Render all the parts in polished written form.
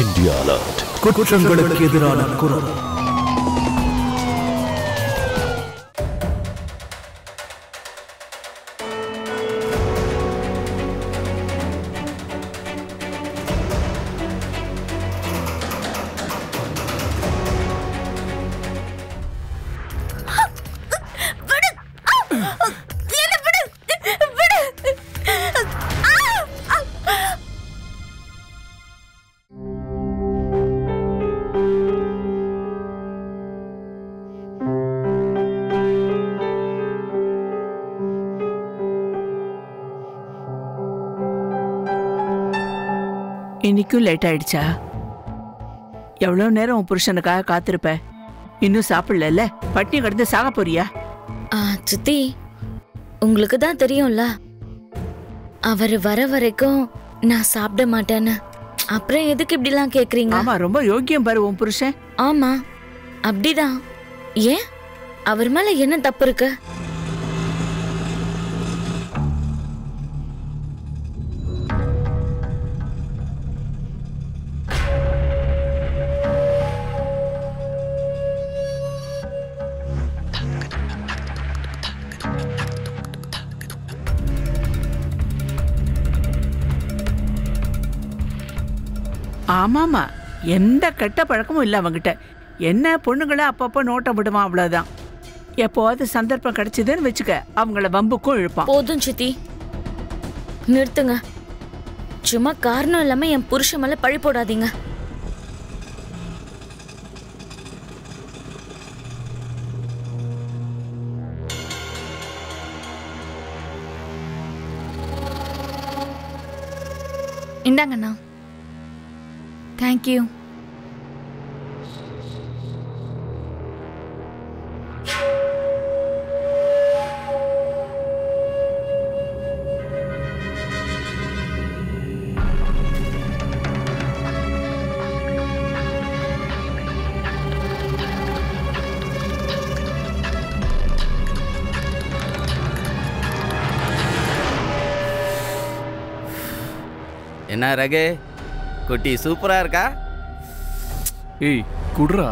India Alert. குற்றங்களுக்கு எதிரான குரல். இன்னைக்கும் லேட் ஆயிடுச்சா? எவ்வளவு நேரம் உன் புருஷனுக்காக காத்திருப்ப? இன்னும் சாப்பிடல, பட்டினி கிடந்து சாக போறியா? சித்தி, உங்களுக்கு தான் தெரியும்ல அவர் வர வரைக்கும் நான் சாப்பிட மாட்டேன்னு. அப்புறம் எதுக்கு இப்படிலாம் கேக்குறீங்க? ஆமா, ரொம்ப யோக்கியம் பாரு உன் புருஷன். ஆமா, அப்படிதான். ஏன் அவர் மேல என்ன தப்பு இருக்கு? ஆமாமா, எந்த கெட்ட பழக்கமும் இல்லை அவங்கிட்ட. என்ன பொண்ணுங்களை அப்பப்போ நோட்டம் விடுவான், அவ்வளவுதான். எப்போவாது சந்தர்ப்பம் கிடைச்சதுன்னு வச்சுக்க, அவங்கள வம்புக்கும் இழுப்பான். போதும் சித்தி, நிறுத்துங்க. சும்மா காரணம் இல்லாம என் புருஷன் மேல பழி போடாதீங்க. இந்தாங்கண்ணா. தேங்க்யூ. என்ன ரகு, குட்டி சூப்பரா இருக்கா? ஏய் குட்ரா.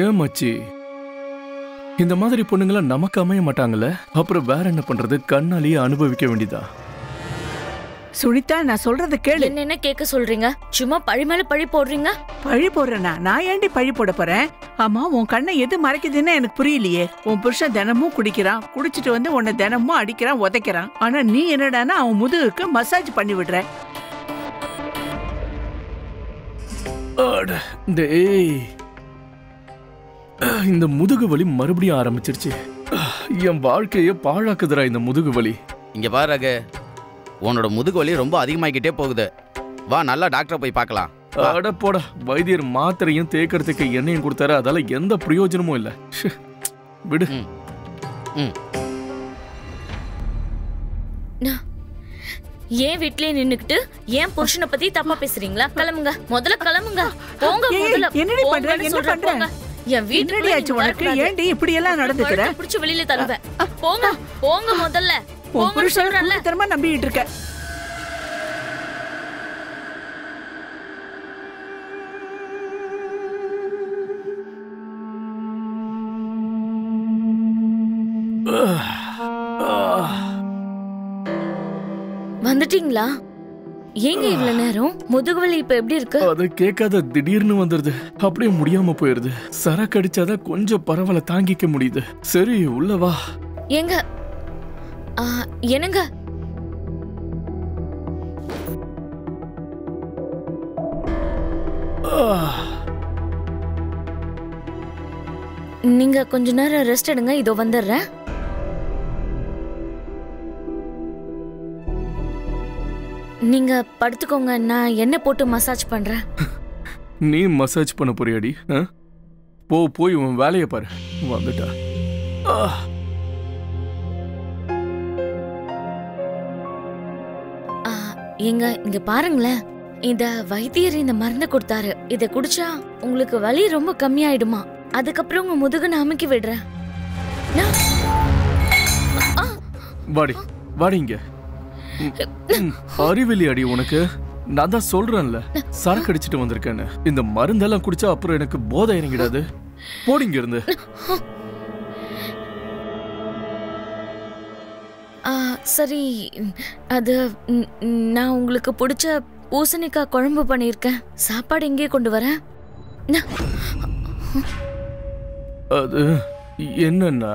ஏன் மச்சி, இந்த மாதிரி பொண்ணுங்கள நமக்கு அமைய மாட்டாங்கல்ல? அப்புறம் வேற என்ன பண்றது? கண்ணாலேயே அனுபவிக்க வேண்டியதா? சுனிதா, நான் சொல்றத கேளு. என்ன கேட்க சொல்றீங்க? சும்மா பழி மேல பழி போடுறீங்க. பழி போடுறேனா? நான் ஏண்டி பழி போட போறேன்? ஆமா, உன் கண்ணை எது மறைக்குதுன்னு எனக்கு புரியலையே. உன் புருஷன் தினமும் குடிக்கிறான், குடிச்சிட்டு வந்து உன்னை தினமும் அடிக்கிறான், உதைக்கிறான். ஆனா நீ என்னடானா அவன் முதுகுக்கு மசாஜ் பண்ணி விடுற. இந்த முதுகு வலி மறுபடியும் ஆரம்பிச்சிருச்சு. என் வாழ்க்கைய பாழாக்குதுரா இந்த முதுகு வலி. இங்க பாரு ரகு, உன்னோட முதுகு வலி ரொம்ப அதிகமாகிக்கிட்டே போகுது. வா, நல்லா டாக்டரை போய் பார்க்கலாம். அட போடா, வைத்தியர் மாத்திரையும் தேய்க்கிறதுக்கு எண்ணெயும் கொடுத்தாரு, அதால எந்த பிரயோஜனமும் இல்ல. விடு. ஏன் வீட்லயே நின்னுக்கிட்டு ஏன் புருஷனை பத்தி தப்பா பேசுறீங்களா? கிளம்புங்க, முதல்ல கிளம்புங்க. போங்க முதல்ல. என்னடி பண்ற? என்ன பண்ற? என் வீட்டுக்கு ஆச்சு உனக்கு? ஏண்டி இப்படி எல்லாம் நடந்துக்கற? புடிச்சு வெளியில தள்ளுவேன். போங்க போங்க முதல்ல. உன் புருஷனை தரமா நம்பிட்டு இருக்க. வந்துட்டீங்களா? ஏங்க இவ்வளவு நேரம்? முதுகுவலி இப்ப எப்படி இருக்கு? அது கேட்காத, திடீர்னு வந்துருது, அப்படியே முடியாம போயிருது. சரக்கு அடிச்சாதான் கொஞ்சம் பரவாயில்ல, தாங்கிக்க முடியுது. சரி, உள்ள வா. ஏங்க, என்னங்க? நீங்க கொஞ்ச நேரம் ரெஸ்ட் எடுங்க, இதோ வந்துடுறேன். நீங்க படுத்துக்கோங்க, நான் எண்ணெய் போட்டு மசாஜ் பண்றேன். நீ மசாஜ் பண்ண போறியாடி? போய் உன் வேலையை பாரு. வந்துட்டா. ஏங்க, இங்க பாருங்களேன். இந்த வைத்தியர் இந்த மருந்து கொடுத்தாரு. இத குடிச்சா உங்களுக்கு வலி ரொம்ப கம்மியாயிடுமா. அதுக்கப்புறம் உங்க முதுகு நான் அமுக்கி விடுறேன். வாடி வாடி இங்க. அறிவிலி அடி உனக்கு. நான் தான் சொல்றேன்ல சரக்கு அடிச்சிட்டு வந்திருக்கேன்னு. இந்த மருந்தெல்லாம் குடிச்சா அப்புறம் எனக்கு போதை இறங்கிடாது. போடிங்க இருந்து. சரி, அது நான் உங்களுக்கு பிடிச்ச பூசணிக்காய் குழம்பு பண்ணியிருக்கேன். சாப்பாடு இங்கே கொண்டு வரேன். அது என்னன்னா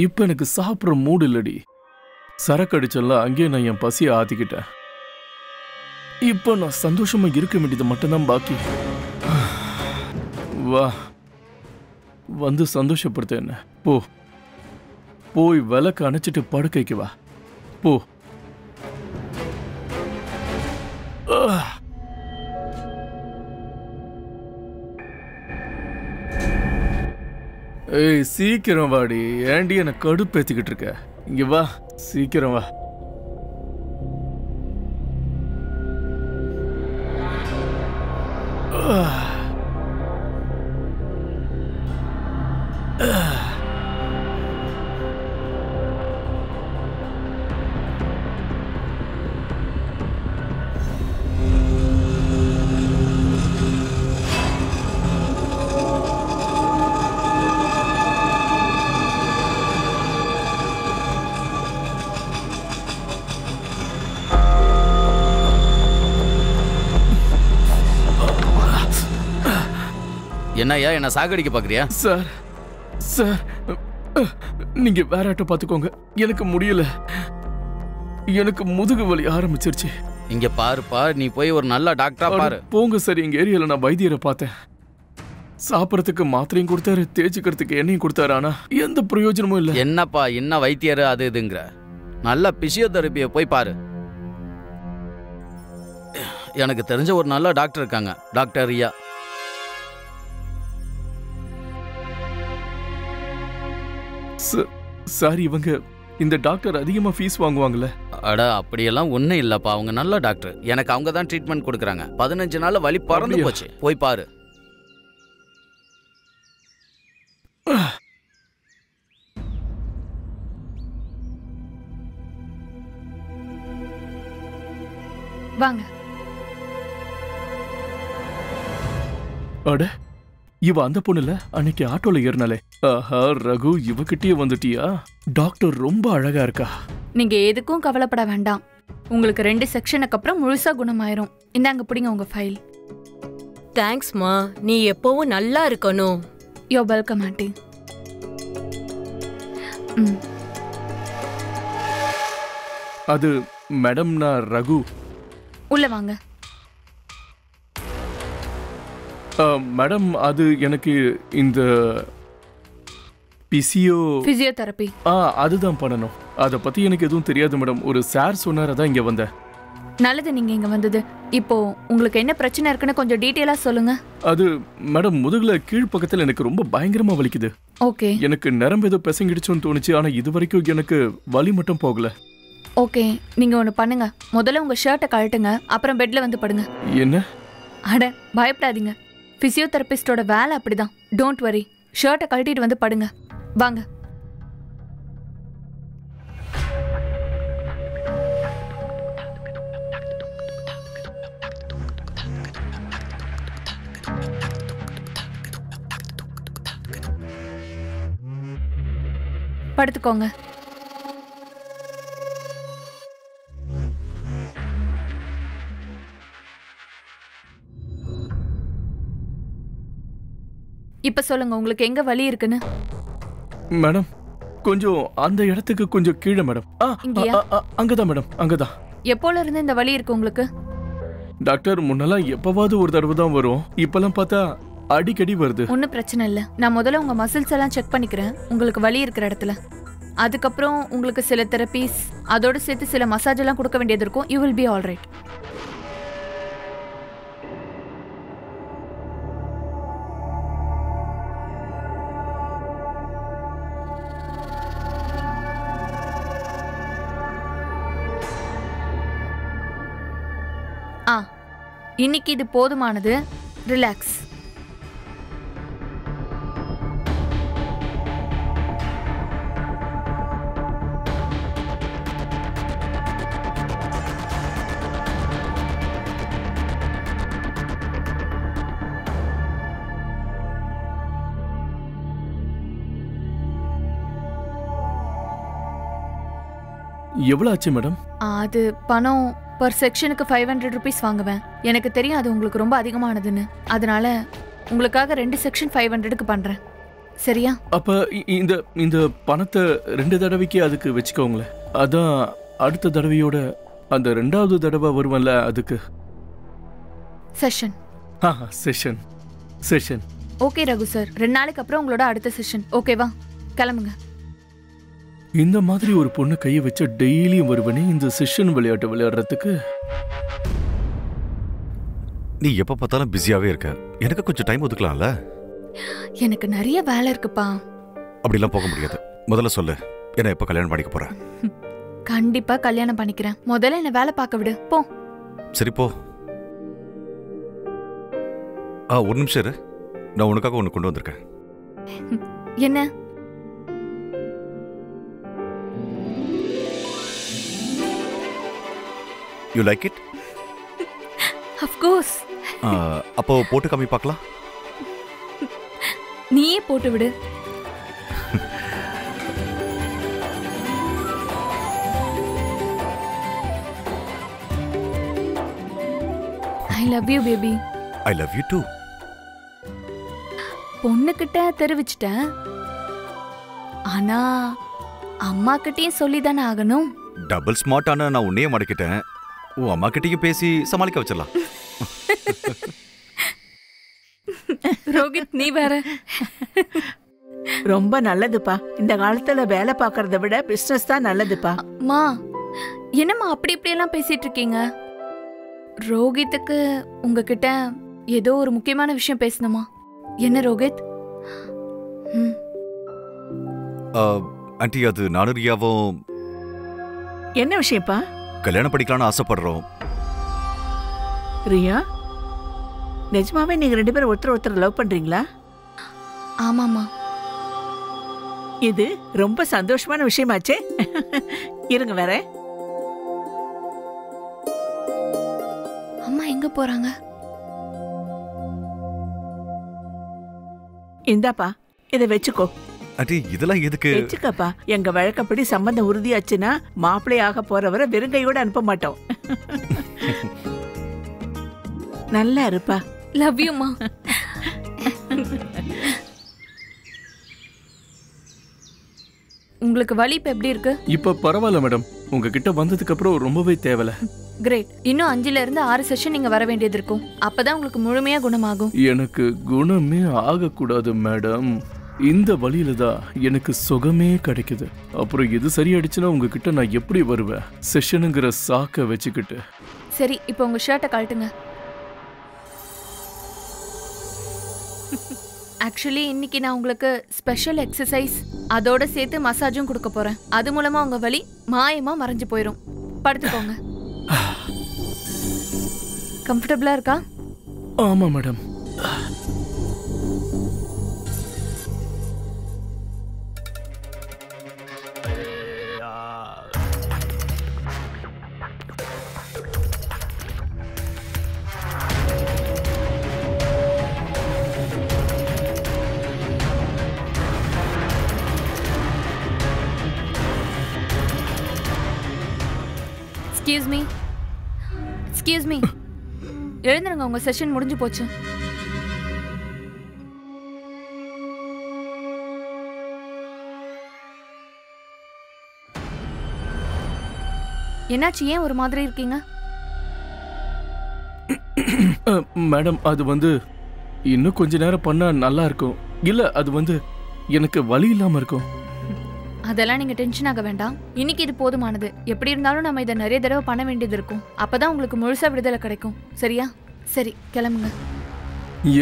இப்ப எனக்கு சாப்பிட்ற மூடு இல்லடி. சரக்கு அடிச்செல்லாம் அங்கேயே நான் என் பசியை ஆத்திக்கிட்டேன். இப்ப நான் சந்தோஷமா இருக்க வேண்டியது மட்டும்தான் பாக்கி. வா வந்து சந்தோஷப்படுத்த என்ன. போ போய் விளக்கு அணைச்சிட்டு படுக்கைக்கு வா. போ. ஏய் சீக்கிரம் வாடி. ஏண்டி என்ன கடுப்பேத்திக்கிட்டு இருக்க? இங்க வா, சீக்கிரம் வா. என்னையா என்ன சாகடிக்க பாக்குறியா? சார் சார் நீங்க வேற ஆட்டோ பாத்துக்கோங்க. எனக்கு முடியல. எனக்கு முதுகு வலி ஆரம்பிச்சிருச்சு. இங்க பாருப்பா, நீ போய் ஒரு நல்ல டாக்டரா பாரு. போங்க சார். எங்க ஏரியால நான் வைத்தியரை பார்த்தேன். சாப்பிடறதுக்கு மாத்திரையும் கொடுத்தாரு, தேய்ச்சிக்கிறதுக்கு எண்ணெயும் கொடுத்தாரு. ஆனா எந்த பிரயோஜனமும் இல்ல. என்னப்பா என்ன வைத்தியர் அது இதுங்கிற? நல்ல பிசியோதெரபியை போய் பாரு. எனக்கு தெரிஞ்ச ஒரு நல்ல டாக்டர் இருக்காங்க, டாக்டர் ரியா. சார் இவங்க இந்த டாக்டர் அதிகமா ஃபீஸ் வாங்குவாங்கல்ல? அட அப்படியெல்லாம் ஒன்றும் இல்லைப்பா, அவங்க நல்ல டாக்டர். எனக்கு அவங்க தான் ட்ரீட்மெண்ட் கொடுக்குறாங்க. 15 நாள் வலி பறந்து போச்சு. போய் பாரு. வாங்க. அட இவ அந்த பொண்ணுல அன்னைக்கு ஆட்டோல ஏறினாலே. ஆஹா ரகு, இவகிட்டயே வந்துட்டியா? டாக்டர் ரொம்ப அழகா இருக்கா. நீங்க எதுக்கும் கவலைப்பட வேண்டாம். உங்களுக்கு 2 செக்ஷனுக்கு அப்புறம் முழுசா குணமாயிரும். இந்தாங்க பிடிங்க உங்க ஃபைல். தேங்க்ஸ்மா, நீ எப்பவும் நல்லா இருக்கணும். யோ வெல்கம் ஆண்டி. அது மேடம், நான் ரகு. உள்ள வாங்க. மேடம், அது எனக்கு இந்த பிசியோதெரபி அதுதான் பண்ணணும். அதை பத்தி எனக்கு எதுவும் தெரியாது மேடம். ஒரு சார் சொன்னாரதான் இங்க வந்தேன். நல்லது நீங்க இங்க வந்தது. இப்போ உங்களுக்கு என்ன பிரச்சனை இருக்குன்னு கொஞ்சம் டீடைலா சொல்லுங்க. அது மேடம், முதுகுல கீழ் பக்கத்துல எனக்கு ரொம்ப பயங்கரமா வலிக்குது. ஓகே. எனக்கு நரம்பு ஏதோ பிசங்கிடுச்சோன்னு தோணுச்சு. ஆனா இது வரைக்கும் எனக்கு வலி மட்டும் போகல. ஓகே, நீங்க ஒண்ணு பண்ணுங்க. முதல்ல உங்க ஷர்ட்டை கழட்டுங்க, அப்புறம் பெட்ல வந்து படுங்க. என்ன? அட பயப்படாதீங்க. பிசியோதெரபிஸ்டோட வேலை அப்படிதான். Don't worry. ஷர்ட்டை கழட்டிட்டு வந்து படுங்க. வாங்க. படுத்துக்கோங்க. இப்ப சொல்லுங்க, உங்களுக்கு எங்க வலி இருக்குன்னு. மேடம், கொஞ்சம் அந்த இடத்துக்கு கொஞ்சம் கீழே மேடம். அங்கதான் மேடம், அங்கதான். எப்போல இருந்து இந்த வலி இருக்கு உங்களுக்கு? டாக்டர், முன்னெல்லாம் எப்பவாவது ஒரு தடவை தான் வரும். இப்பெல்லாம் பார்த்தா அடிக்கடி வருது. ஒன்னும் பிரச்சனை இல்ல. நான் முதல்ல உங்க மசில்ஸ் எல்லாம் செக் பண்ணிக்கிறேன், உங்களுக்கு வலி இருக்கிற இடத்துல. அதுக்கப்புறம் உங்களுக்கு சில தெரபிஸ், அதோட சேர்த்து சில மசாஜ் எல்லாம் கொடுக்க வேண்டியது இருக்கும். You will be all right. இன்னைக்கு இது போதுமானது. ரிலாக்ஸ். எவ்வளவு ஆச்சு மேடம்? அது பணம் பர் செக்ஷனுக்கு 500 rupees வாங்குவேன். எனக்கு தெரியும் அது உங்களுக்கு ரொம்ப அதிகமானதுன்னு. அதனால உங்களுக்காக 2 செக்ஷன் 500க்கு பண்றேன். சரியா? அப்ப இந்த இந்த பணத்தை 2 தடவைக்கு அதுக்கு வச்சுக்கோங்களேன். அதான் அடுத்த தடவையோட அந்த 2வது தடவை வருவன்ல அதுக்கு. Session. Session session. Okay Raghu sir, 2 நாளைக்கு அப்புறம் உங்களோட அடுத்த செஷன். ஓகேவா? கிளம்புங்க. இந்த மாதிரி ஒரு பொண்ணு கையை வச்ச டெய்லியும் வருவனே இந்த செஷன் விளையாட்டு விளையாடுறதுக்கு. நீ எப்ப பார்த்தாலும் பிஸியாவே இருக்க. எனக்கு கொஞ்சம் டைம் ஒதுக்கலாம்ல? எனக்கு நிறைய வேலை இருக்குப்பா. அப்படிலாம் போக முடியாது. முதல்ல சொல்லு, என்ன எப்ப கல்யாணம் பண்ணிக்க போற? கண்டிப்பா கல்யாணம் பண்ணிக்கிறேன். முதல்ல என்ன வேலை பார்க்க விடு. போ. சரி போ. ஒரு நிமிஷம் இரு, நான் உனக்காக ஒன்று கொண்டு வந்திருக்கேன். என்ன? You like it? Of course. அப்போ போட்டு காமி பார்க்கலாம். நீயே போட்டு விடு. I love you baby. I love you too. பொண்ணுகிட்ட தெரிவிச்சிட்டேன். ஆனா அம்மா கிட்டயும் சொல்லிதானே ஆகணும். டபுள் ஸ்மார்ட்டான நான் உன்னையே மடக்கிட்டேன். உன் அம்மா கிட்டயும் பேசி சமாளிக்க வச்சிடலாம். ரோஹித் நீ வேற. ரொம்ப நல்லதுப்பா. இந்த காலத்துல வேலை பார்க்கறத விட பிசினஸ் தான் நல்லதுப்பா. அம்மா என்னம்மா அப்படி இப்படி எல்லாம் பேசிட்டு இருக்கீங்க? ரோஹித்துக்கு உங்ககிட்ட ஏதோ ஒரு முக்கியமான விஷயம் பேசணுமா? என்ன ரோஹித்? ஆண்டி, அது நானும் ரியாவும் என்ன விஷயப்பா? கல்யாணம் படிக்கலாம்னு ஆசைப்படுறோம். ரியா, நிஜமாவே நீங்க 2 பேரும் ஒருத்தர் லவ் பண்றீங்களா? ஆமாமா. இது ரொம்ப சந்தோஷமான விஷயமாச்சே. இருங்க வேற. அம்மா எங்க போறாங்க? இந்தாப்பா, இதை வச்சுக்கோ. ஆண்டி, இதெல்லாம் எதுக்கு? வச்சுக்கப்பா. எங்க வழக்கப்படி சம்பந்தம் உறுதியாச்சுன்னா மாப்பிள்ளை ஆக போறவரை வெறுங்கையோட அனுப்ப மாட்டோம். நல்லா இருப்பா. லவ் யூ மா. உங்களுக்கு வலி இப்ப எப்படி இருக்கு? இப்ப பரவாயில்ல மேடம். உங்ககிட்ட வந்ததுக்கு அப்புறம் ரொம்பவே தேவல. கிரேட். இன்னும் 5ல இருந்து 6 செஷன் நீங்க வர வேண்டியது இருக்கும். அப்பதான் உங்களுக்கு முழுமையா குணமாகும். எனக்கு குணமே ஆகக்கூடாது மேடம். இந்த வழியில தான் எனக்கு சுகமே கிடைக்குது. அப்புறம் இது சரியாயிடுச்சுன்னா உங்ககிட்ட நான் எப்படி வருவேன்? செஷனுங்கிற சாக்க வச்சுக்கிட்டு. சரி, இப்போ உங்க ஷர்ட்டை கழட்டுங்க. ஆக்சுவலி இன்னைக்கு நான் உங்களுக்கு ஸ்பெஷல் எக்ஸசைஸ் அதோட சேர்த்து மசாஜும் கொடுக்க போறேன். அது மூலமா உங்க வலி மாயமா மறைஞ்சு போயிடும். படுத்துக்கோங்க. கம்ஃபர்டபுளா இருக்கா? ஆமா மேடம். Excuse me. எழுந்துருங்க, உங்க செஷன் முடிஞ்சு போச்சு. என்னாச்சு? ஏன் ஒரு மாதிரி இருக்கீங்க? மேடம், அது இன்னும் கொஞ்ச நேரம் பண்ணா நல்லா இருக்கும். இல்ல, அது எனக்கு வலி இல்லாம இருக்கும். அதெல்லாம் நீங்க டென்ஷன் ஆக வேண்டாம். இன்னைக்கு இது போதுமானது. எப்படி இருந்தாலும் நம்ம இதை நிறைய தடவை பண்ண வேண்டியது இருக்கும். அப்பதான் உங்களுக்கு முழுசா விடுதலை கிடைக்கும். சரியா? சரி, கிளம்புங்க.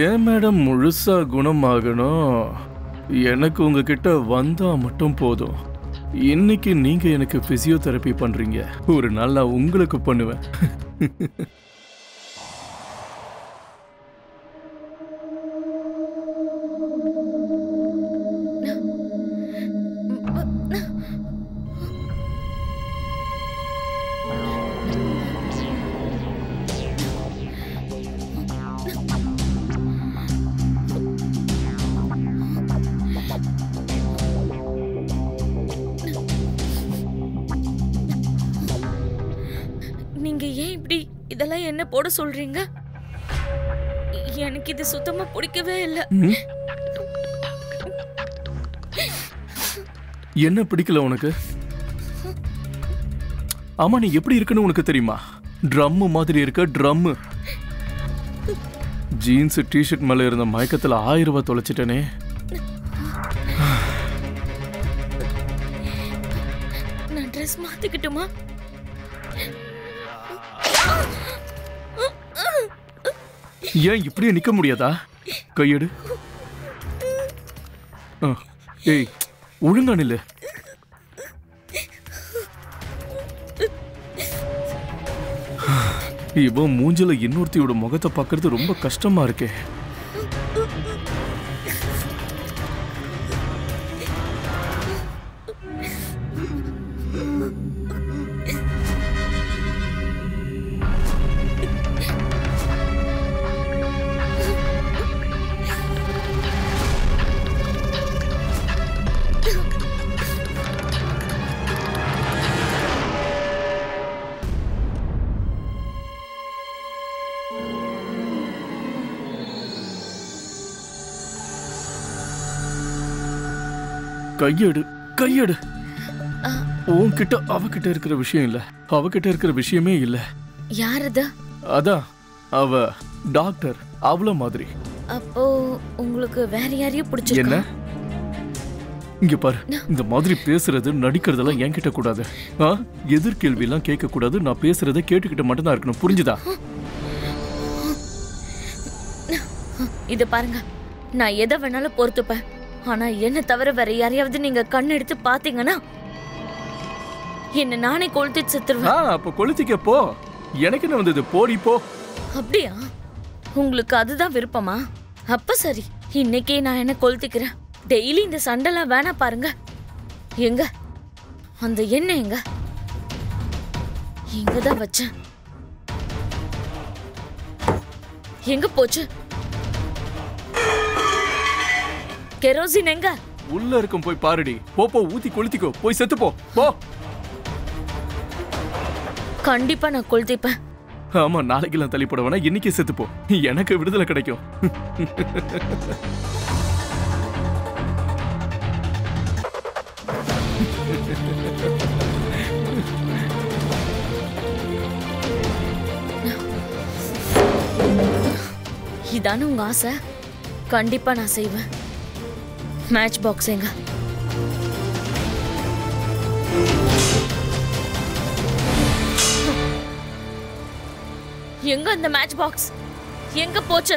ஏன் மேடம் முழுசா குணமாகணும்? எனக்கு உங்ககிட்ட வந்தா மட்டும் போதும். இன்னைக்கு நீங்க எனக்கு பிசியோதெரபி பண்றீங்க. ஒரு நாள் நான் உங்களுக்கு பண்ணுவேன். ஏன் இப்படி இதெல்லாம் என்ன போட சொல்றீங்க? எனக்கு இது சுத்தமா பிடிக்கவே இல்லை. என்ன பிடிக்கல உனக்கு? ஆமா, நீ எப்படி இருக்குன்னு உனக்கு தெரியுமா? ட்ரம் மாதிரி இருக்க, ட்ரம். ஜீன்ஸ் டிஷர்ட் மேல இருந்த மயக்கத்துல 1000 ரூபாய் தொலைச்சிட்டனே. நான் ட்ரெஸ் மாத்திக்கிட்டுமா? ஏன் இப்படியே நிக்க முடியாதா? கையெடு. ஏய், ஒழுங்கா நில்லு. இவன் மூஞ்சில இன்னொருத்தியோட முகத்தை பார்க்கறது ரொம்ப கஷ்டமா இருக்கே. கையெடு, கையெடு. உன்கிட்ட அவகிட்ட இருக்கிற விஷயம் இல்ல, அவகிட்ட இருக்கிற விஷயமே இல்ல. யார் அது? அதான் அவ டாக்டர், அவ்வளவு மாதிரி. அப்போ உங்களுக்கு வேற யாரையும் பிடிச்சிருக்கா? என்ன? இங்க பாரு, இந்த மாதிரி பேசுறது நடிக்கிறதெல்லாம் என்கிட்ட கூடாது. எதிர்கேள்வி எல்லாம் கேட்க கூடாது. நான் பேசுறதை கேட்டுக்கிட்ட மட்டும் தான் இருக்கணும், புரிஞ்சுதா? இது பாருங்க, நான் எதை வேணாலும் பொறுத்துப்பேன். ஆனா என்ன தவிர வேற யாரையாவது நீங்க கண் எடுத்து பாத்தீங்கன்னா என்ன நானே கொளுத்தி செத்துருவேன். அப்ப கொளுத்திக்க போ. எனக்கு என்ன வந்தது? போடி போ. அப்படியா? உங்களுக்கு அதுதான் விருப்பமா? அப்ப சரி, இன்னைக்கே நான் என்ன கொளுத்திக்கிறேன். டெய்லி இந்த சண்டைலாம் வேணா பாருங்க. எங்க அந்த எண்ணெய் எங்க? எங்கதான் வச்சேன்? எங்க போச்சு? கெரோசின் எங்க? உள்ள இருக்கும், போய் பாருடி. போ போ, ஊத்தி கொளுத்திக்கோ. போய் செத்து போ போ. கண்டிப்பா நான் கொளுத்திப்பேன். ஆமா, நாளைக்கெல்லாம் தள்ளி போட வேணா, இன்னைக்கே செத்து போ. எனக்கு விடுதலை கிடைக்கும். இதானே உங்க ஆசை? கண்டிப்பா நான் செய்வேன். மேட்ச் பாக்ஸ் எங்க? எங்க அந்த மேட்ச் பாக்ஸ்? எங்க போச்சு?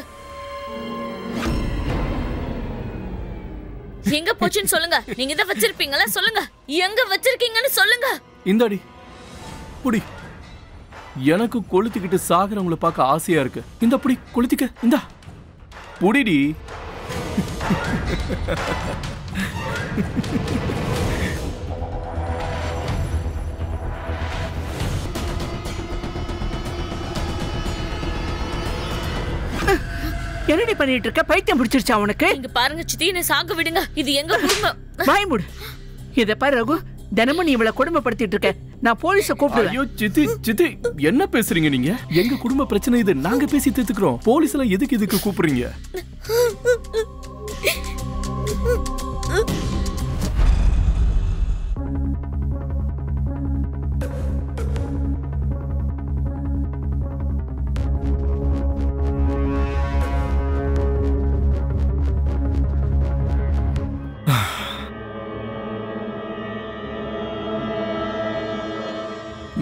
எங்க போச்சுன்னு சொல்லுங்க. நீங்க இத வச்சிருப்பீங்களா? சொல்லுங்க, எங்க வச்சிருக்கீங்கன்னு சொல்லுங்க. இந்தாடி புடி. எனக்கு கொளுத்திக்கிட்டு சாகுறவங்களை பார்க்க ஆசையா இருக்கு. இந்த புடி, கொளுத்திக்க. இந்தா புடிடி. என்னடி பண்ணிட்டு இருக்க? பைத்தியம் பிடிச்சிருச்சா உனக்கு? இங்க பாருங்க சித்தி, என்ன சாக விடுங்க. இது எங்க குடும்பம். வாய் மூடு. இத பாரு ரகு, தினமும் நீ இவளை கொடுமைப்படுத்திட்டு இருக்க. நான் போலீஸ கூப்பிடுவேன். ஐயோ சித்தி, சித்தி என்ன பேசுறீங்க நீங்க? எங்க குடும்ப பிரச்சனை இது. நாங்க பேசி தீர்த்துக்கிறோம். போலீஸ் எல்லாம் எதுக்கு கூப்பிடுறீங்க?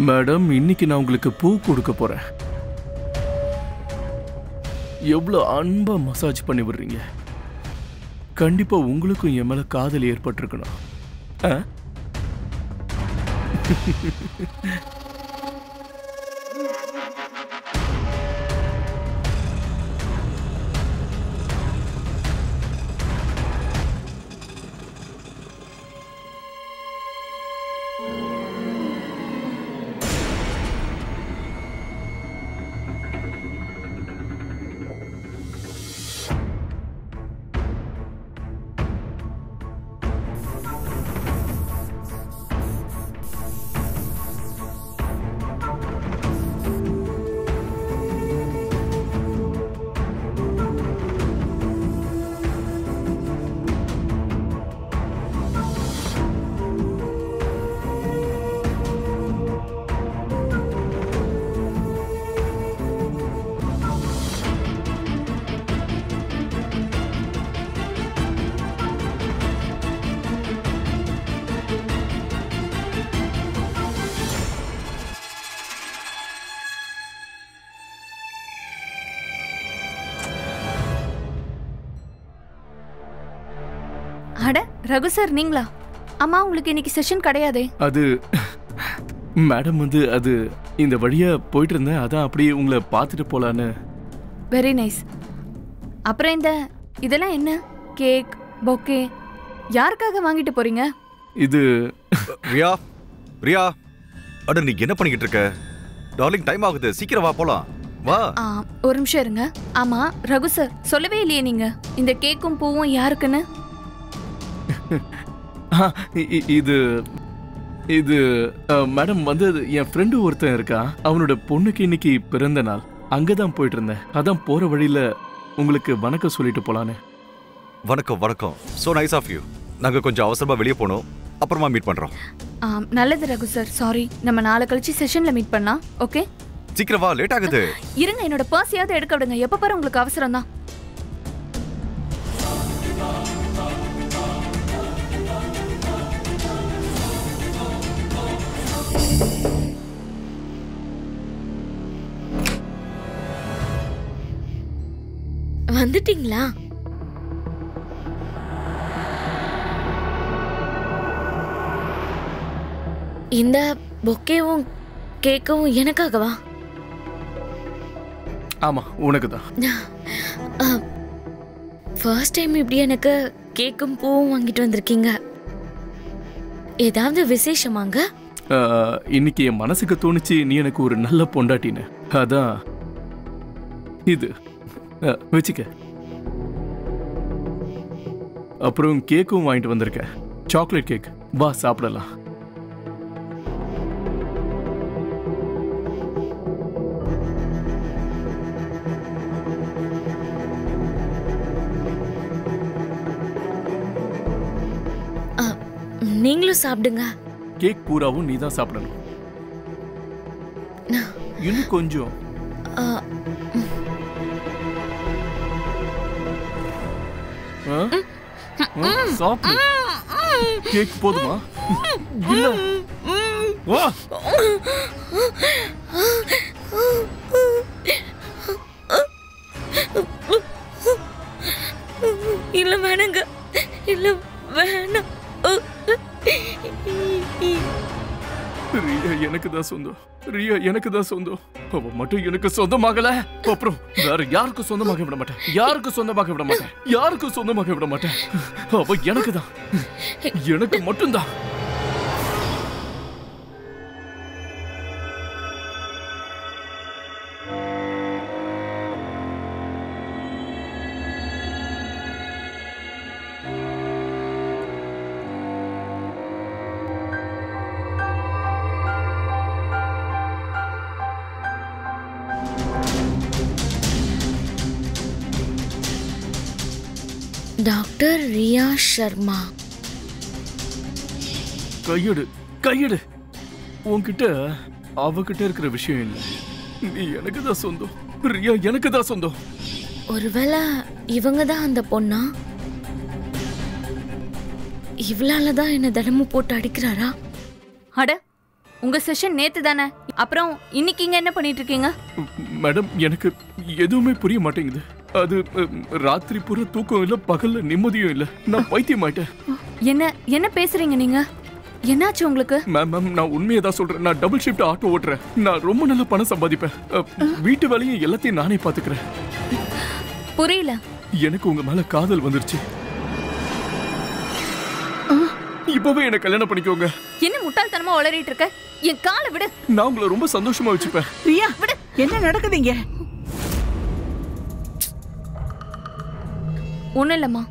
மேடம், இன்னைக்கு நான் உங்களுக்கு பூ கொடுக்க போறேன். எவ்வளவு அன்பா மசாஜ் பண்ணி விடுறீங்க. கண்டிப்பா உங்களுக்கும் என் மேல காதல் ஏற்பட்டிருக்கணும். அட ரகு சார் நீங்களா? அம்மா உங்களுக்கு இன்னைக்கு செஷன் கிடையாதே. அது மேடம் வந்து அது இந்த வழியா போயிட்டு இருந்தேன், அதான் அப்படியே உங்களை பார்த்துட்டு போலான்னு. Very nice. அப்புறம் இதெல்லாம் என்ன? கேக், பொக்கே யாருக்காக வாங்கிட்டு போறீங்க? இது ரியா ரியா, அட நீ என்ன பண்ணிக்கிட்டு இருக்க? டார்லிங் டைம் ஆகுது, சீக்கிரம் வா போலாம். வா. ஒரு நிமிஷம் இருங்க. ஆமா ரகு சார் சொல்லவே இல்லையே நீங்க இந்த கேக்கும் பூவும் யாருக்குன்னு? இது இது மேடம் வந்து என் ஃப்ரெண்டு ஒருத்தன் இருக்கான், அவனோட பொண்ணுக்கு இன்னைக்கு பிறந்த நாள். அங்கதான் போயிட்டு இருந்தேன், அதான் போற வழியில உங்களுக்கு வணக்கம் சொல்லிட்டு போலான்னு. வணக்கம் வணக்கம். So nice of you. நாங்க கொஞ்சம் அவசரமா வெளியே போனோம், அப்புறமா மீட் பண்றோம். நல்லது ரகு சார். சாரி, நம்ம நாளை கழிச்சு செஷன்ல மீட் பண்ணலாம். ஓகே சீக்கிரம் வா, லேட் ஆகுது. இருங்க, என்னோட பர்ஸையாவது எடுக்க விடுங்க. எப்ப பாரு உங்களுக்கு அவசரம் தான். வந்துட்டீங்களா? இந்த பொக்கேவும் கேக்கும் எனக்காகவா? ஆமா உனக்கு தான். ஃபர்ஸ்ட் டைம் இப்படி எனக்கு கேக்கும் பூவும் வாங்கிட்டு வந்திருக்கீங்க. ஏதாவது விசேஷமாங்க? இன்னைக்கு என் மனசுக்கு தோணுச்சு நீ எனக்கு ஒரு நல்ல பொண்டாட்டின்னு, அதான் இது வச்சுக்க. அப்புறம் கேக்கும் வாங்கிட்டு வந்திருக்க, சாக்லேட் கேக். வா சாப்பிடலாம். நீங்களும் சாப்பிடுங்க. கேக் பூராவும் நீ தான் சாப்பிடணும். இன்னும் கொஞ்சம். சாப்பிடு. கேக் போதுமா? இல்ல வா. இல்ல வேணுங்க, இல்ல வேணாம். ரியா எனக்கு தான் சொந்தம், ரியா எனக்கு தான் சொந்தம். அவ மட்டும் எனக்கு சொந்தமாகல, அப்புறம் வேற யாருக்கும் சொந்தமாக விட மாட்டேன், யாருக்கும் சொந்தமாக விட மாட்டேன், யாருக்கும் சொந்தமாக விட மாட்டேன். அவ எனக்கு தான், எனக்கு மட்டும்தான். டாக்டர் ரியா சர்மா. கையெடு கையெடு. உன்கிட்ட அவகிட்ட இருக்கிற விஷயம் இல்லை, நீ எனக்கு தான் சொந்தம், ரியா எனக்கு தான் சொந்தம். ஒருவேளை இவங்க தான் அந்த பொண்ணா? இவளாலதான் என்ன தினமும் போட்டு அடிக்கிறாரா? அட உங்க செஷன் நேத்து தானே, அப்புறம் இன்னைக்கு இங்க என்ன பண்ணிட்டு இருக்கீங்க? மேடம் எனக்கு எதுவுமே புரிய மாட்டேங்குது. அது ராத்திரி பூரா தூக்கம் இல்ல, பகல்ல நிம்மதியும் இல்ல, நான் பைத்தியமாயிட்டேன். என்ன என்ன பேசுறீங்க நீங்க? என்னாச்சு உங்களுக்கு? மேம் நான் உண்மையை தான் சொல்றேன், நான் டபுள் ஷிஃப்ட் ஆட்டோ ஓட்டுறேன், நான் ரொம்ப நல்ல பணம் சம்பாதிப்பேன், வீட்டு வேலையும் எல்லாத்தையும் நானே பாத்துக்கிறேன். புரியல. எனக்கு உங்க மேல காதல் வந்துருச்சு. இப்பவே என்ன கல்யாணம் பண்ணிக்கோங்க. என்ன முட்டாள்தனமா உளறிட்டு இருக்க? என் காலை விடு. நான் உங்களை ரொம்ப சந்தோஷமா வச்சுப்பேன். ரியா விடு. என்ன நடக்குதுங்க? ஒண்ணும் இல்லம்மா,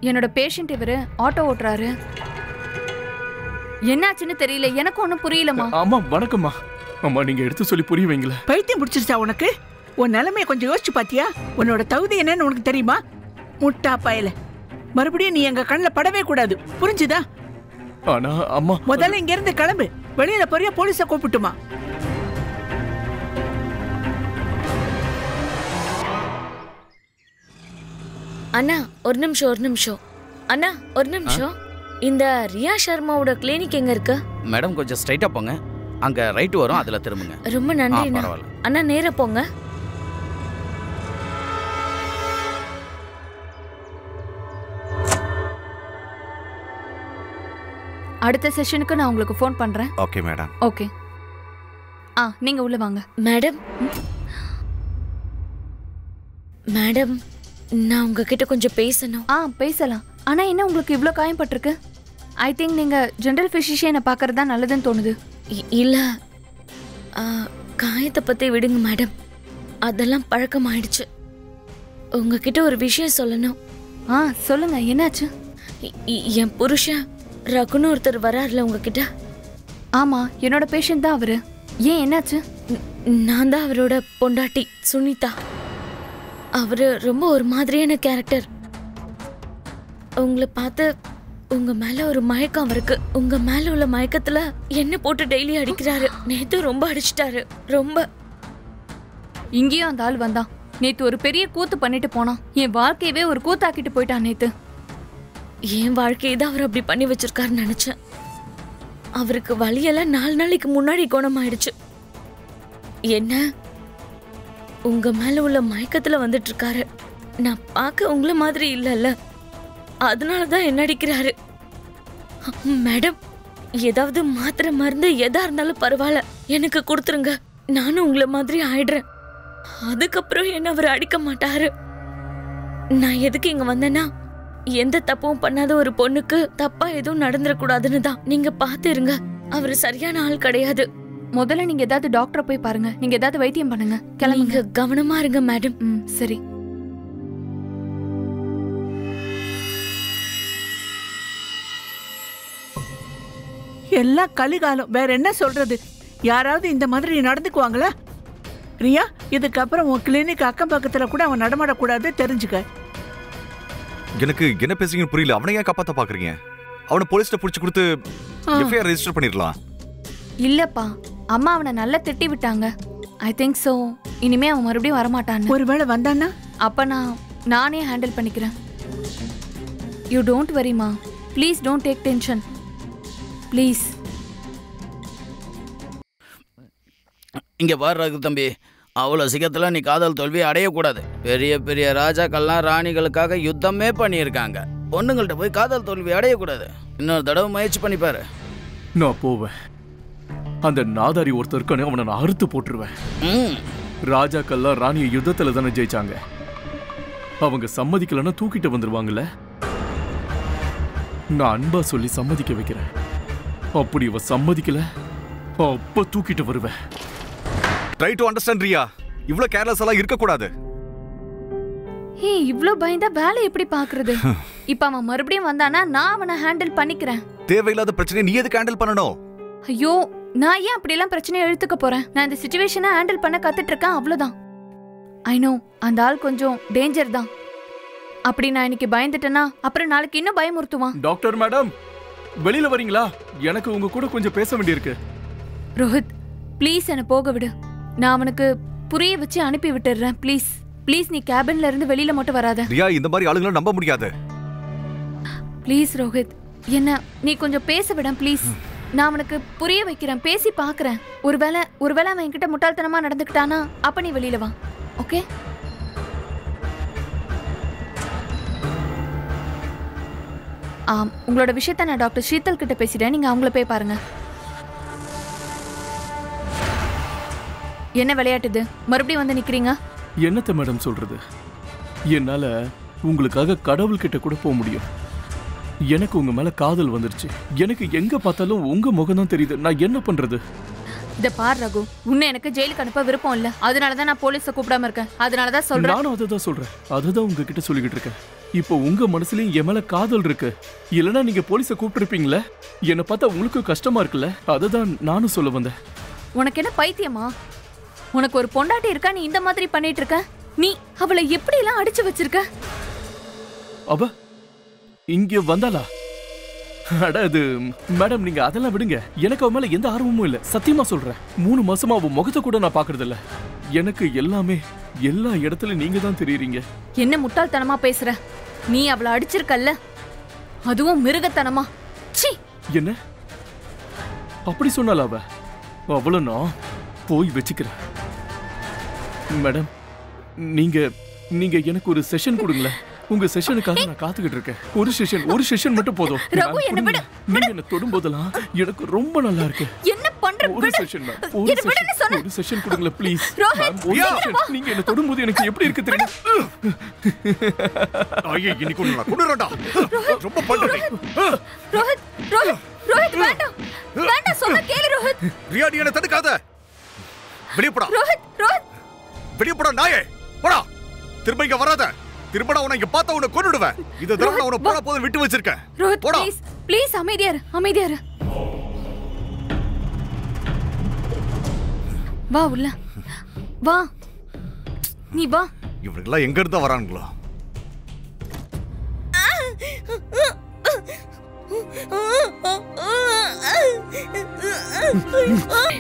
என்னோட பேஷண்ட் இவரு ஆட்டோ ஓட்டுறாரு. என்னாச்சுன்னு தெரியல, எனக்கு ஒண்ணும் புரியலம்மா. ஆமா வணக்கம்மா. அம்மா நீங்க எடுத்து சொல்லி புரிய வைங்களேன். பைத்தியம் பிடிச்சிருச்சா உனக்கு? உன் நிலைமைய கொஞ்சம் யோசிச்சு பாத்தியா? உன்னோட தகுதி என்னன்னு உனக்கு தெரியுமா? முட்டா பயல, மறுபடியும் நீ எங்க கண்ணில் படவே கூடாது, புரிஞ்சுதா? ஆனா அம்மா முதல்ல இங்க இருந்து கிளம்பு. வெளியில போறியா போலீஸை கூப்பிட்டுமா? அண்ணா ஒரு நிமிஷம் அண்ணா ஒரு நிமிஷம். இந்த ரியா சர்மாவோட கிளினிக் எங்க இருக்கு? மேடம் கொஞ்சம் ஸ்ட்ரைட்டா போங்க, அங்க ரைட் வரும், அதுல திரும்புங்க. ரொம்ப நன்றி அண்ணா. நேரா போங்க. அடுத்த செஷனுக்கு நான் உங்களுக்கு ஃபோன் பண்றேன். Okay madam. ஓகே. நீங்க உள்ள வாங்க. மேடம் மேடம் நான் உங்ககிட்ட கொஞ்சம் பேசணும். பேசலாம். ஆனா என்ன உங்களுக்கு இவ்ளோ காயம் பட்டிருக்கு? ஐ திங்க் நீங்க ஜெனரல் ஃபிசிஷியனை பார்க்கறது தான் நல்லதுன்னு தோணுது. இல்ல காயத்தை பத்தி விடுங்க மேடம், அதெல்லாம் பழக்கமாயிடுச்சு. உங்ககிட்ட ஒரு விஷயம் சொல்லணும். சொல்லுங்க, என்னாச்சு? என் புருஷன் ரகுன்னு ஒருத்தர் வராருல உங்ககிட்ட. ஆமா, என்னோட பேஷண்ட் தான் அவரு. ஏன், என்னாச்சு? நான் தான் அவரோட பொண்டாட்டி சுனிதா. அவரு ரொம்ப ஒரு மாதிரியான கேரக்டர். உங்களை பார்த்து உங்க மேல ஒரு மயக்கம் அவருக்கு. உங்க மேல உள்ள மயக்கத்துல என்ன போட்டு டெய்லி அடிக்கிறாரு. நேத்து ரொம்ப அடிச்சிட்டாரு. ரொம்ப. இங்கேயும் அந்த ஆள் வந்தான். நேத்து ஒரு பெரிய கூத்து பண்ணிட்டு போனான். என் வாழ்க்கையவே ஒரு கூத்தாக்கிட்டு போயிட்டான் நேத்து. என் வாழ்க்கையை தான் அவர் அப்படி பண்ணி வச்சிருக்காருன்னு நினைச்சேன். அவருக்கு வலியெல்லாம் 4 நாளைக்கு முன்னாடி குணமாயிடுச்சு. என்ன உங்க மேல உள்ள மயக்கத்துல வந்துட்டு இருக்காரு. நான் பார்க்க உங்களை மாதிரி இல்லைல்ல, அதனாலதான் என்ன அடிக்கிறாரு. மேடம், ஏதாவது மாத்திரை மருந்து எதா இருந்தாலும் பரவாயில்ல, எனக்கு கொடுத்துருங்க. நானும் உங்களை மாதிரி ஆயிடுறேன். அதுக்கப்புறம் என்ன அவர் அடிக்க மாட்டாரு. நான் எதுக்கு இங்க வந்தேன்னா, எந்த தப்பும் பண்ணாத ஒரு பொண்ணுக்கு தப்பா எதுவும் நடந்துடக்கூடாதுன்னு தான். நீங்க பாத்துருங்க, அவரு சரியான ஆள் கிடையாது. முதல்ல நீங்க ஏதாவது டாக்டரை போய் பாருங்க. நீங்க ஏதாவது வைத்தியம் பண்ணுங்க. கிளம்புங்க. கவனமா இருங்க மேடம். சரி. எல்லாம் கலிகாலம், வேற என்ன சொல்றது? யாராவது இந்த மாதிரி நடந்துக்குவாங்களா? ரியா, இதுக்கப்புறம் உன் கிளினிக் அக்கம் பக்கத்துல கூட அவன் நடமாடக்கூடாது, தெரிஞ்சுக்க. எனக்கு என்ன பேசுறீங்கன்னு புரியல. அவனை ஏன் காப்பாத்த பாக்குறீங்க? அவனை போலீஸ்ல புடிச்சு கொடுத்து எஃப்ஐஆர் ரெஜிஸ்டர் பண்ணிடலாம். இல்லப்பா, அம்மா அவனை நல்லா திட்டி விட்டாங்க. I think so. இனிமே அவன் மறுபடியும் வரமாட்டான். ஒருவேளை வந்தான்னா அப்ப நானே ஹேண்டில் பண்ணிக்கிறேன். யூ டோன்ட் வரிமா. Please don't take tension. Please. இங்க பாரு ரகு தம்பி, அவ்வளோ சீக்கிரத்துல நீ காதல் தோல்வியை அடையக்கூடாது. பெரிய பெரிய ராஜாக்கள்லாம் ராணிகளுக்காக யுத்தமே பண்ணியிருக்காங்க. பொண்ணுங்கள்ட்ட போய் காதல் தோல்வி அடையக்கூடாது. இன்னொரு தடவை முயற்சி பண்ணிப்பாரு. நான் போவேன். அந்த நாதாரி ஒருத்தருக்கானு அவனை நான் அறுத்து போட்டுருவேன். ராஜாக்கள்லாம் ராணிய யுத்தத்துல தானே ஜெயிச்சாங்க. அவங்க சம்மதிக்கலன்னா தூக்கிட்டு வந்துருவாங்கல்ல. நான் அன்பா சொல்லி சம்மதிக்க வைக்கிறேன். அப்படி அவ சம்மதிக்கல, அப்ப தூக்கிட்டு வருவேன். Try to understand Riya. இவ்ளோ கேர்லெஸ் எல்லாம் இருக்க கூடாது. இவ்ளோ பயந்தா வேலை எப்படி பாக்குறது? இப்ப அவன் மறுபடியும் வந்தானா நான் அவனை ஹேண்டில் பண்ணிக்கிறேன். தேவையில்லாத பிரச்சனையை நீ எதுக்கு ஹேண்டில் பண்ணணும்? ஐயோ, நான் ஏன் அப்படி எல்லாம் பிரச்சனையை இழுத்துக்க போறேன்? நான் இந்த சிச்சுவேஷனை ஹேண்டில் பண்ண கத்துட்டு இருக்கேன், அவ்வளவுதான். ஐ நோ, அந்த ஆள் கொஞ்சம் டேஞ்சர் தான். அப்படி நான் இன்னைக்கு பயந்துட்டேன்னா அப்புறம் நாளைக்கு இன்னும் பயமுறுத்துவான். டாக்டர் மேடம், வெளியில வரீங்களா? எனக்கு உங்க கூட கொஞ்சம் பேச வேண்டியிருக்கு. ரோஹித், ப்ளீஸ் என்ன போக விடு. நான் அவனுக்கு புரிய வச்சு அனுப்பி விட்டுறேன். ப்ளீஸ் ப்ளீஸ், நீ கேபின்ல இருந்து வெளியில மட்டும் வராத. ரியா, இந்த மாதிரி ஆளுங்களை நம்ப முடியாது. ப்ளீஸ் ரோஹித், என்ன நீ கொஞ்சம் பேச விட ப்ளீஸ். நான் அவனுக்கு புரிய வைக்கிறேன், பேசி பாக்குறேன். ஒருவேளை அவன் என்கிட்ட முட்டாள்தனமா நடந்துக்கிட்டானா அப்ப நீ வெளியில வா. ஓகே? உங்களோட விஷயத்த நான் டாக்டர் ஷீதல் கிட்ட பேசிட்டேன். நீங்க அவங்கள போய் பாருங்க. என்ன விளையாட்டுது? மறுபடியும் வந்து நிக்கிறீங்க. என்னத்த மேடம் சொல்றது? என்னால உங்களுக்காக கடவுள்கிட்ட கூட போக முடியும். எனக்கு உங்க மேல காதல் வந்துருச்சு. எனக்கு எங்க பார்த்தாலும் உங்க முகம் தான் தெரியுது. நான் என்ன பண்றது? இத பார் ரகு, உன்னை எனக்கு ஜெயிலுக்கு அனுப்ப விருப்பம் இல்ல. அதனாலதான் நான் போலீஸை கூப்பிடாம இருக்கேன். அதனாலதான் சொல்றேன். நானும் அததான் சொல்றேன். அதுதான் உங்ககிட்ட சொல்லிக்கிட்டு இருக்கேன். இப்போ உங்க மனசுலயும் என் மேல காதல் இருக்கு. இல்லைன்னா நீங்க போலீஸை கூப்பிட்டுருப்பீங்களே. என்னை பார்த்தா உங்களுக்கு கஷ்டமா இருக்குல்ல? அததான் நானும் சொல்ல வந்தேன். உனக்கு என்ன பைத்தியமா? உனக்கு ஒரு பொண்டாட்டி இருக்கா, நீ இந்த மாதிரி பண்ணிட்டு இருக்க? நீ அவளை எப்படி எல்லாம் அடிச்சு வச்சிருக்க? அவ இங்க வந்தாளா? அட அது மேடம், நீங்க அதெல்லாம் விடுங்க. எனக்கு அவ மேல எந்த ஆர்வமும் இல்ல. சத்தியமா சொல்றேன். 3 மாசமா அவ முகத்தை கூட நான் பாக்குறது இல்ல. எனக்கு எல்லாமே எல்லா இடத்துல நீங்க தான் தெரியுறீங்க. என்ன முட்டாள்தனமா பேசுற? நீ அவளை அடிச்சிருக்கல்ல, அதுவும் மிருகத்தனமா. சீ! என்ன அப்படி சொன்னால அவ? அவள நான் போய் வச்சுக்கிறேன். மேடம், நீங்க எனக்கு ஒரு செஷன் கொடுங்களேன். உங்க செஷனுக்காக நான் காத்துக்கிட்டு இருக்கேன். ஒரு செஷன் மட்டும் போதும். ரகு, என்ன விடு. நீங்க என்ன தொடும்போதெல்லாம் எனக்கு ரொம்ப நல்லா இருக்கு. என்ன பண்ற? ஒரு செஷன் ஒரு செஷன் கொடுங்கள ப்ளீஸ். நீங்க என்ன தொடும்போது எனக்கு எப்படி இருக்கு தெரியும்? ஐயே, இன்னைக்கு ஒண்ணு கொன்னுறடா. ரொம்ப பண்றே. ரோஹித், ரோஹித் வேண்டாம். வேண்டாம், சொன்னா கேளு ரோஹித். ரியா, நீ என்ன தடுக்காத. வெளிய போடா. ரோஹித், வெளிய போடா நாயே. போடா. திரும்ப இங்க வராத. திரும்ப நான் உன்னை பார்த்தா உன்னை கொன்னுடுவேன். இத தடவை நான் உன்னை போன போது விட்டு வச்சிருக்கேன். ரோஹித், ப்ளீஸ் அமைதியா இரு. வா உள்ள. வா. நீ வா. இவங்கெல்லாம் எங்க இருந்தா வராங்களோ?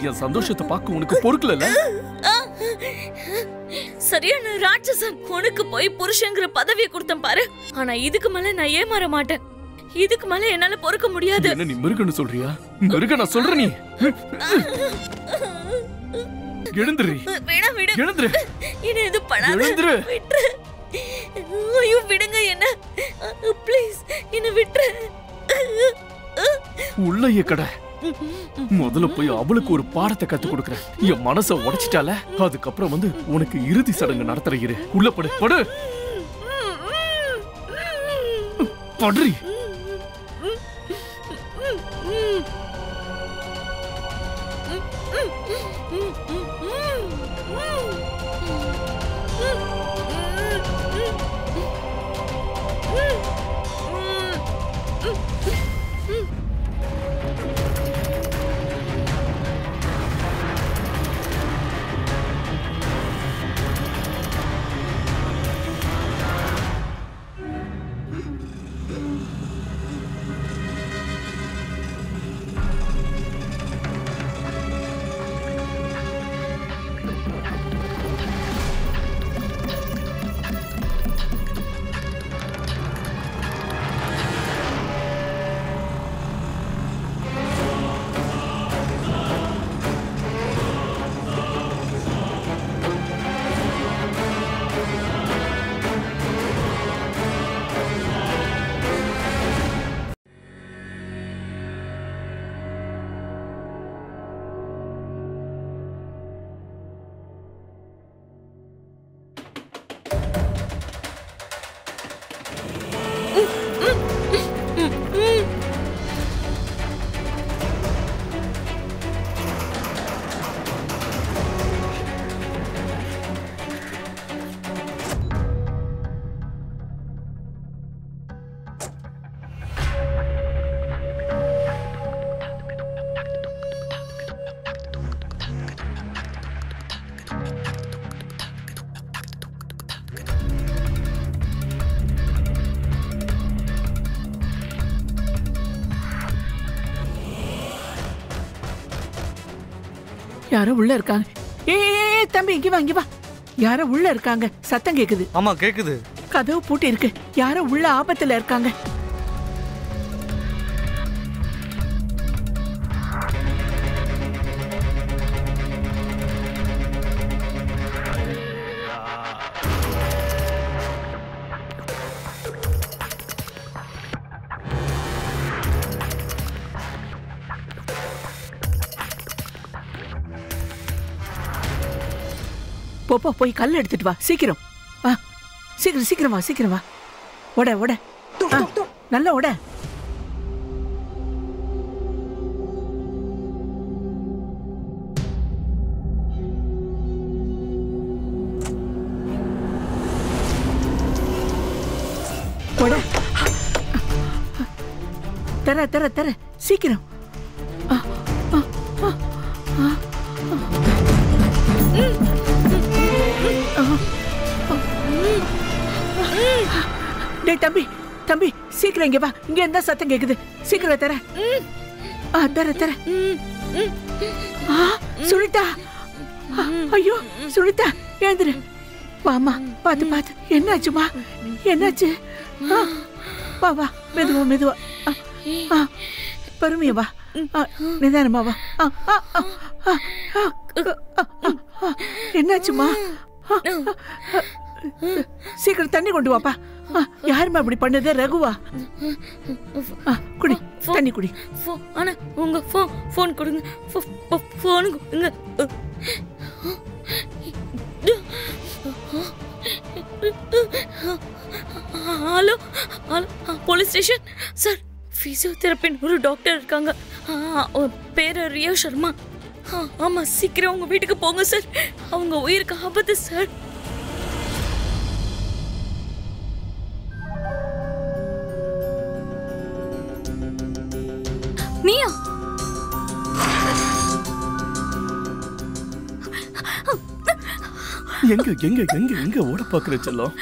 என் சந்தோஷத்தை பார்க்க உனக்கு பொறுக்கல. சரியான ராட்சசன். உனக்கு போய் புருஷங்கிற பதவியை கொடுத்தேன் பாரு. ஆனா இதுக்கு மேல நான் ஏமாற மாட்டேன். இதுக்கு மேல என்னால பொறுக்க முடியாது. என்ன நீ மிருகன்னு சொல்றியா? மிருக நான் சொல்ற. நீ எழுந்துரு. வேணாம், விடு. எழுந்துரு. என்ன இது பண்ணாத. எழுந்துரு. விட்டுரு. ஐயோ, விடுங்க என்ன. ப்ளீஸ் என்ன விட்டுரு. உள்ளயே கடை. முதல்ல போய் அவளுக்கு ஒரு பாடத்தை கத்து கொடுக்கறேன். என் மனசை உடைச்சிட்டால, அதுக்கப்புறம் வந்து உனக்கு இறுதி சடங்கு நடத்துற. இரு, உள்ள படு. படுறி. யாரோ உள்ள இருக்காங்க. ஏய் தம்பி, இங்க வா. யாரோ உள்ள இருக்காங்க. சத்தம் கேக்குது. ஆமா கேக்குது. கதவு பூட்டி இருக்கு. யாரோ உள்ள ஆபத்துல இருக்காங்க. போப்போ, போய் கல் எடுத்துட்டு வா. சீக்கிரம் வா. சீக்கிரம் வா. ஓட. நல்ல ஓட. ஓட. தர சீக்கிரம். டேய் தம்பி, சீக்கிரம் இங்க வா. இங்க இருந்தா சத்தம் கேக்குது. சீக்கிரம் தர. தர. சுனிதா, ஐயோ சுனிதா, எழுந்துரு. வாமா, பாத்து. என்னாச்சுமா? என்னாச்சு? வா. மெதுவா. பொறுமையா வா. நிதானமா வா. என்னாச்சுமா? சீக்கிரம் தண்ணி கொண்டு வாப்பா. யாருமா அப்படி பண்ணது? ரகுவா? குடி, தண்ணி குடி. ஆனா உங்க போன் கொடுங்க. போன் கொடுங்க. Hello hello, police station sir. பிசியோதெரபின்னு ஒரு டாக்டர் இருக்காங்க. பேரு ரியா சர்மா. ஆமா, சீக்கிரம் உங்க வீட்டுக்கு போங்க சார். அவங்க உயிருக்கு ஆபத்து சார். நீயா? எங்க எங்க எங்க எங்க ஓட பாக்குற செல்லம்?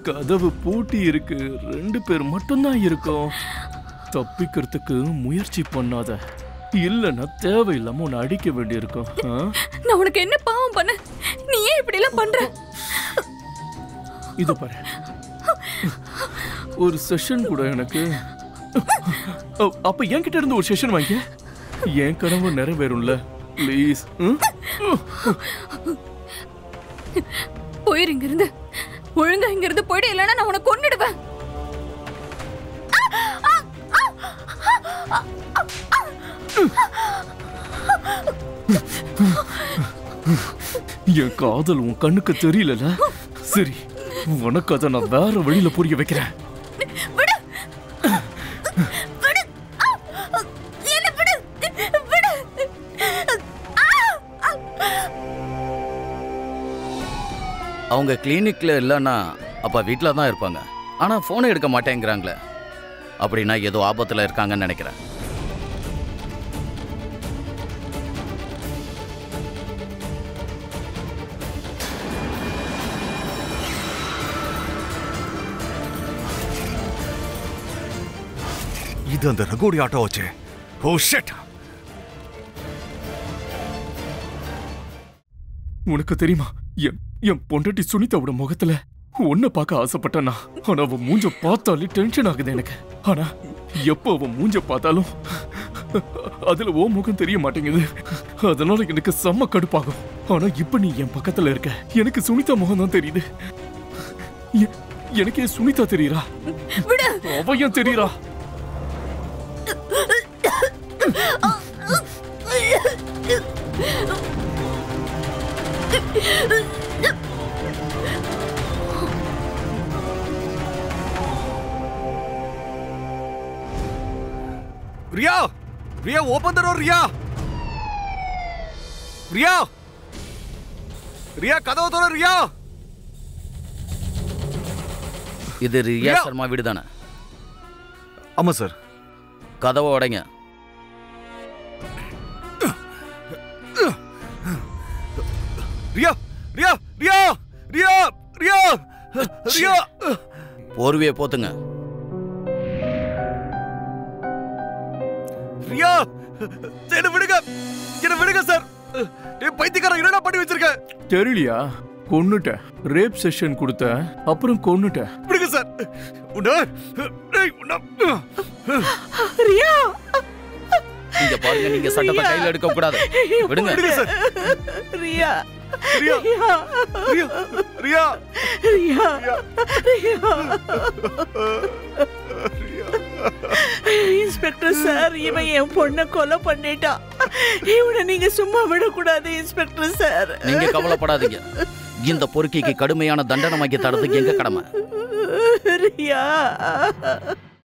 கதவு பூட்டி இருக்கு. 2 பேர் மட்டும்தான் இருக்கோம். தப்பிக்கிறதுக்கு முயற்சி பண்ணாத, இல்லன்னா தேவையில்லாம உன்னை அடிக்க வேண்டியிருக்கும். நான் உனக்கு என்ன பாவம் பண்ண? நீ ஏன் இப்படி எல்லாம் பண்ற? இது பாரு, ஒரு செஷன் கூட எனக்கு. அப்ப என்கிட்ட இருந்து ஒரு செஷன் வாங்கி என் கனவு நிறைவேறும்ல, ப்ளீஸ். போயிரு இங்க இருந்து. ஒழுங்கா இங்க இருந்து போயிடு, இல்லைன்னா நான் உன்னை கொன்னுடுவேன். என் காதல் உன் கண்ணுக்கு தெரியல. சரி, உனக்கு அதை நான் வேற வழியில புரிய வைக்கிறேன். அவங்க கிளினிக்ல இல்லைன்னா அப்ப வீட்டில் தான் இருப்பாங்க. ஆனா போனை எடுக்க மாட்டேங்கிறாங்களே, அப்படின்னா ஏதோ ஆபத்துல இருக்காங்கன்னு நினைக்கிறேன். இது அந்த ரகோடி ஆட்டோ வச்சு. Oh shit. உனக்கு தெரியுமா, என் பொண்டாட்டி சுனிதாவோட முகத்துல உன்னை பார்க்க ஆசைப்பட்டனா. ஆனா அவன் மூஞ்ச பார்த்தாலே டென்ஷன் ஆகுது எனக்கு. ஆனா எப்போ அவன் மூஞ்ச பார்த்தாலும் அதுல ஓ முகம் தெரிய மாட்டேங்குது. அதனால எனக்கு செம்ம கடுப்பாகும். ஆனா இப்ப நீ என் பக்கத்துல இருக்க, எனக்கு சுனிதா முகம் தான் தெரியுது. எனக்கு ஏன் சுனிதா தெரியுறா? அவ ஏன் தெரியுறா? Riya, Riya open the door. Riya, Riya, Riya கதவை தோற. ரியா, இது ரியா சர்மா வீடு தானே? ஆமா சார். கதவை உடைங்க. ரியா, ரியா, ரியா, ரியா, ரியா, ரியா. போர்வையை போத்துங்க. ரியா, என்ன விடுங்க, என்ன விடுங்க சார். பைத்தியக்காரன் என்னடா பண்ணி வச்சிருக்க? தெரியலையா? கொன்னுட்டேன். ரேப் செஷன் கொடுத்த அப்புறம் கொன்னுட்டேன். விடுங்க சார். ரியா, இங்க பாருங்க, நீங்க சட்டத்தை கையில எடுக்க கூடாது. விடுங்க. ரியா, ரியா, ரியா, ரியா, ரியா, இன்ஸ்பெக்டர் சார், இவன் என் பொண்ணை கொலை பண்ணிட்டான். இவனை நீங்க சும்மா விடக்கூடாது இன்ஸ்பெக்டர் சார். நீங்க கவலைப்படாதீங்க. இந்த பொறுக்கிக்கு கடுமையான தண்டனை வாங்கி தரதுக்கு எங்க கடமை. ரியா.